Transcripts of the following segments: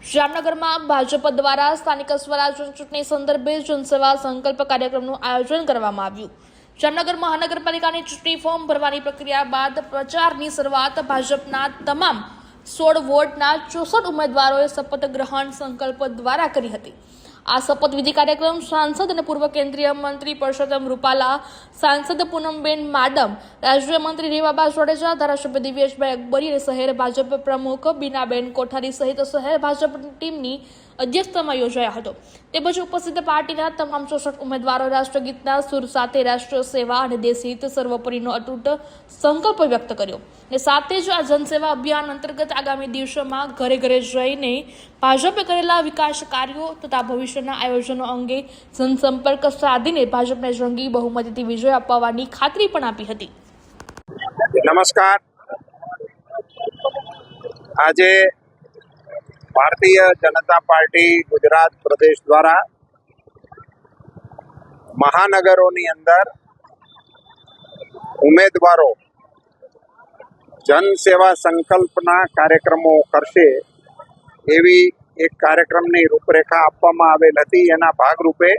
જામનગરમાં ભાજપ દ્વારા સ્થાનિક સ્વરાજ ચૂંટણી સંદર્ભે જનસેવા સંકલ્પ કાર્યક્રમનું આયોજન કરવામાં આવ્યું। જામનગર મહાનગરપાલિકાની ચૂંટણી ફોર્મ ભરવાની પ્રક્રિયા બાદ પ્રચારની શરૂઆત ભાજપના તમામ 16 વોર્ડના 64 ઉમેદવારોએ શપથ ગ્રહણ સંકલ્પ દ્વારા કરી હતી। આ શપથવિધિ કાર્યક્રમ સાંસદ અને પૂર્વ કેન્દ્રીય મંત્રી પરસોત્તમ રૂપાલા, સાંસદ પૂનમબેન માડમ, રાજ્ય મંત્રી રેવાબા જાડેજા, ધારાસભ્ય દિવ્યેશભાઈ અકબરી અને શહેર ભાજપ પ્રમુખ બીનાબેન કોઠારી સહિત શહેર ભાજપ ટીમની અધ્યક્ષતામાં યોજાયો હતો। તેમજ ઉપસ્થિત પાર્ટીના તમામ 64 ઉમેદવારો રાષ્ટ્રગીતના સુર સાથે રાષ્ટ્ર સેવા અને દેશહિત સર્વોપરીનો અતૂટ સંકલ્પ વ્યક્ત કર્યો અને સાથે જ આ જનસેવા અભિયાન અંતર્ગત આગામી દિવસોમાં ઘરે ઘરે જઈને ભાજપે કરેલા વિકાસ કાર્યો તથા ભવિષ્યના આયોજનો અંગે જનસંપર્ક સાધીને ભાજપને જંગી બહુમતીથી વિજય અપાવવાની ખાતરી પણ આપી હતી। નમસ્કાર। આજે ભારતીય જનતા પાર્ટી ગુજરાત પ્રદેશ દ્વારા મહાનગરોની અંદર ઉમેદવારો જનસેવા સંકલ્પના કાર્યક્રમો કરશે એવી એક કાર્યક્રમની રૂપરેખા આપવામાં આવેલ હતી। એના ભાગરૂપે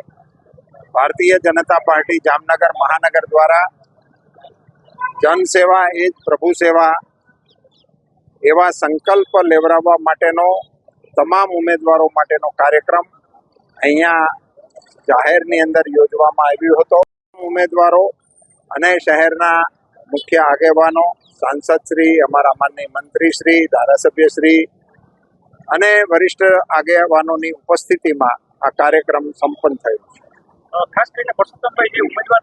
ભારતીય જનતા પાર્ટી જામનગર મહાનગર દ્વારા જનસેવા એ જ પ્રભુ સેવા એવા સંકલ્પ લેવડાવવા માટેનો તમામ ઉમેદવારો માટેનો કાર્યક્રમ અહીંયા જાહેરની અંદર યોજવામાં આવ્યો હતો। ઉમેદવારો અને શહેરના મુખ્ય આગેવાનો, સાંસદશ્રી, અમારા માનનીય મંત્રીશ્રી, ધારાસભ્યશ્રી અને વરિષ્ઠ આગેવાનોની ઉપસ્થિતિમાં આ કાર્યક્રમ સંપન્ન થયો છે। ખાસ કરીને પરસોત્તમભાઈ જે ઉમેદવાર